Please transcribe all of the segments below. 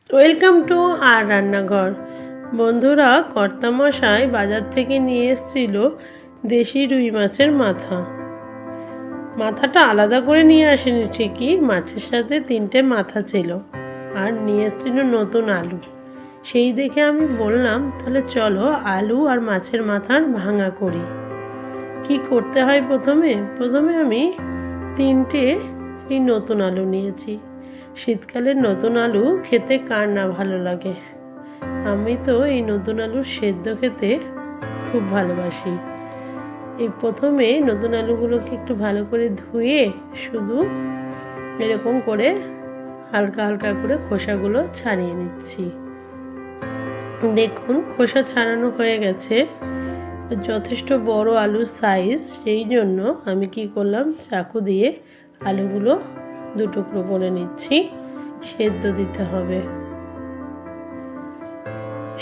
Welcome to আর রান্নাঘর। বন্ধুরা, কর্তামশাই বাজার থেকে নিয়ে এসেছিল দেশি রুই মাছের মাথাটা আলাদা করে নিয়ে আসেনি ঠিকই, মাছের সাথে 3টে মাথা ছিল আর নিয়ে এসেছিল নতুন আলু। সেই দেখে আমি বললাম, তাহলে চলো আলু আর মাছের মাথার ভাঙা করি। কি করতে হয় প্রথমে আমি 3টে এই নতুন আলু নিয়েছি। শীতকালের নতুন আলু খেতে কার না ভালো লাগে। আমি তো এই নতুন আলুর সেদ্ধ খেতে খুব ভালোবাসি। এই প্রথমে নতুন আলুগুলোকে একটু ভালো করে ধুয়ে শুধু এরকম করে হালকা হালকা করে খোসাগুলো ছাড়িয়ে নিচ্ছি। দেখুন, খোসা ছাড়ানো হয়ে গেছে। যথেষ্ট বড় আলুর সাইজ, সেই জন্য আমি কি করলাম, চাকু দিয়ে আলুগুলো 2 টুকরো করে নিচ্ছি। সেদ্ধ দিতে হবে।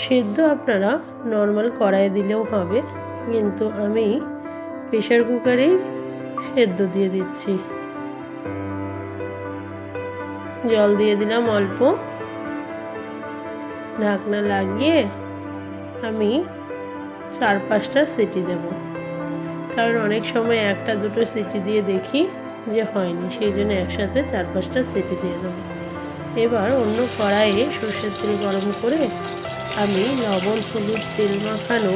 সেদ্ধ আপনারা নর্মাল কড়াইয়ে দিলেও হবে, কিন্তু আমি প্রেশার কুকারেই সেদ্ধ দিয়ে দিচ্ছি। জল দিয়ে দিলাম অল্প, ঢাকনা লাগিয়ে আমি 4-5টা সিটি দেব। কারণ অনেক সময় 1-2টো সিটি দিয়ে দেখি যে হয়নি, সেই জন্য একসাথে 4-5টা সিটি দিয়ে দেবো। এবার অন্য কড়াইয়ে সর্ষের তেল গরম করে আমি লবণ হলুদ তেল মাখানো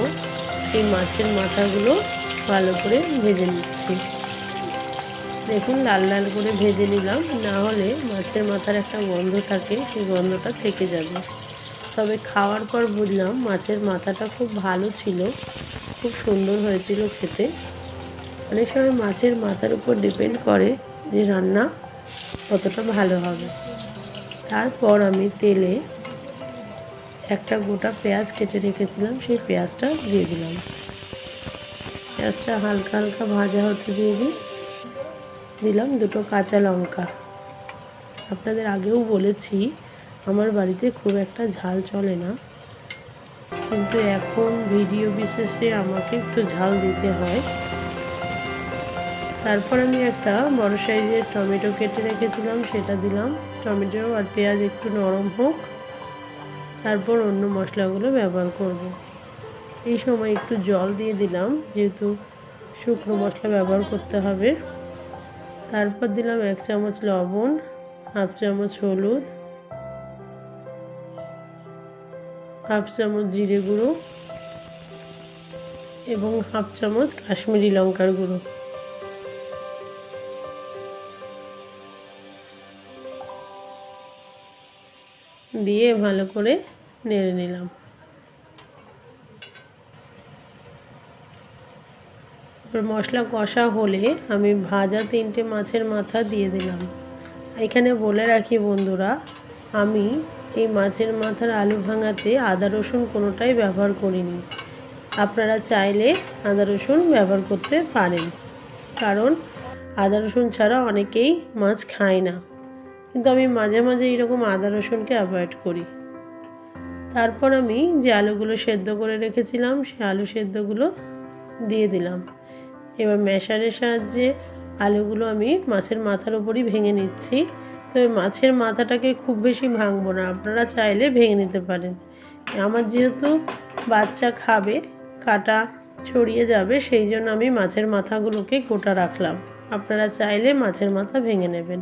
এই মাছের মাথাগুলো ভালো করে ভেজে নিচ্ছি। দেখুন, লাল লাল করে ভেজে নিলাম, না হলে মাছের মাথার একটা গন্ধ থাকে, সেই গন্ধটা থেকে যাবে। তবে খাওয়ার পর বুঝলাম মাছের মাথাটা খুব ভালো ছিল, খুব সুন্দর হয়েছিল খেতে। অনেক সময় মাছের মাথার উপর ডিপেন্ড করে যে রান্না কতটা ভালো হবে। তারপর আমি তেলে একটা গোটা পেঁয়াজ কেটে রেখেছিলাম, সেই পেঁয়াজটা দিয়ে দিলাম। পেঁয়াজটা হালকা হালকা ভাজা হতে দিয়ে দিলাম 2টো কাঁচা লঙ্কা। আপনাদের আগেও বলেছি, আমার বাড়িতে খুব একটা ঝাল চলে না, কিন্তু এখন ভিডিও বিশেষে আমাকে একটু ঝাল দিতে হয়। তারপর আমি একটা বড় সাইজের টমেটো কেটে রেখেছিলাম, সেটা দিলাম। টমেটো আর পেঁয়াজ একটু নরম হোক, তারপর অন্য মশলাগুলো ব্যবহার করব। এই সময় একটু জল দিয়ে দিলাম, যেহেতু শুকনো মশলা ব্যবহার করতে হবে। তারপর দিলাম 1 চামচ লবণ, 1/2 চামচ হলুদ, 1/2 চামচ জিরে গুঁড়ো এবং 1/2 চামচ কাশ্মীরি লঙ্কার গুঁড়ো। দিয়ে ভালো করে নেড়ে নিলাম। মশলা কষা হলে আমি ভাজা 3টে মাছের মাথা দিয়ে দিলাম। এখানে বলে রাখি বন্ধুরা, আমি এই মাছের মাথার আলু ভাঙাতে আদা রসুন কোনোটাই ব্যবহার করিনি। আপনারা চাইলে আদা রসুন ব্যবহার করতে পারেন, কারণ আদা রসুন ছাড়া অনেকেই মাছ খায় না, কিন্তু আমি মাঝে মাঝে এইরকম আদা রসুনকে অ্যাভয়েড করি। তারপর আমি যে আলুগুলো সেদ্ধ করে রেখেছিলাম, সেই আলু সেদ্ধগুলো দিয়ে দিলাম। এবার ম্যাশারের সাহায্যে আলুগুলো আমি মাছের মাথার উপরই ভেঙে নিচ্ছি। তবে মাছের মাথাটাকে খুব বেশি ভাঙবো না, আপনারা চাইলে ভেঙে নিতে পারেন। আমার যেহেতু বাচ্চা খাবে, কাটা ছড়িয়ে যাবে, সেই জন্য আমি মাছের মাথাগুলোকে গোটা রাখলাম। আপনারা চাইলে মাছের মাথা ভেঙে নেবেন।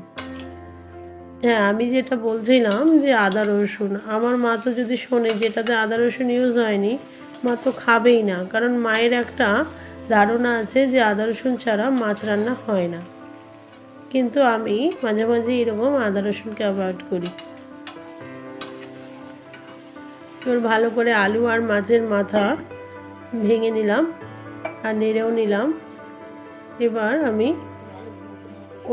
হ্যাঁ, আমি যেটা বলছিলাম যে আদা রসুন, আমার মা তো যদি শোনে যেটাতে আদা রসুন ইউজ হয়নি, মা তো খাবেই না। কারণ মায়ের একটা ধারণা আছে যে আদা রসুন ছাড়া মাছ রান্না হয় না, কিন্তু আমি মাঝে মাঝে এরকম আদা রসুনকে অ্যাভয়েড করি। এবার ভালো করে আলু আর মাছের মাথা ভেঙে নিলাম আর নেড়েও নিলাম। এবার আমি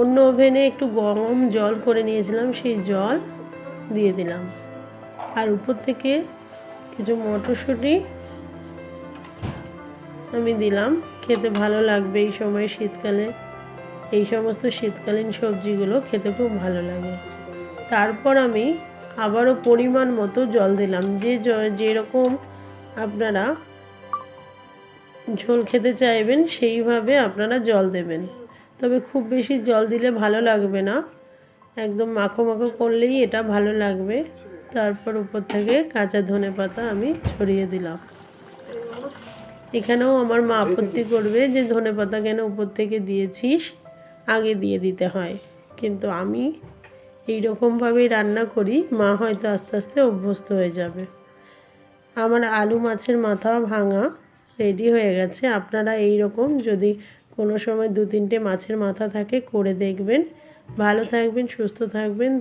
অন্য ওভেনে একটু গরম জল করে নিয়েছিলাম, সেই জল দিয়ে দিলাম। আর উপর থেকে কিছু মটরশুঁটি আমি দিলাম, খেতে ভালো লাগবে এই সময় শীতকালে। এই সমস্ত শীতকালীন সবজিগুলো খেতে খুব ভালো লাগে। তারপর আমি আবারও পরিমাণ মতো জল দিলাম। যেরকম আপনারা ঝোল খেতে চাইবেন সেইভাবে আপনারা জল দেবেন। তবে খুব বেশি জল দিলে ভালো লাগবে না, একদম মাখো মাখো করলেই এটা ভালো লাগবে। তারপর উপর থেকে কাঁচা ধনেপাতা আমি ছড়িয়ে দিলাম। এখানেও আমার মা আপত্তি করবে যে ধনেপাতা কেন উপর থেকে দিয়েছিস, আগে দিয়ে দিতে হয়, কিন্তু আমি এই রকমভাবেই রান্না করি, মা হয়তো আস্তে আস্তে অভ্যস্ত হয়ে যাবে। আমার আলু মাছের মাথা ভাঙা রেডি হয়ে গেছে। আপনারা এই রকম যদি কোনো সময় 2-3টে মাছের মাথা থাকে করে দেখবেন। ভালো থাকবেন, সুস্থ থাকবেন।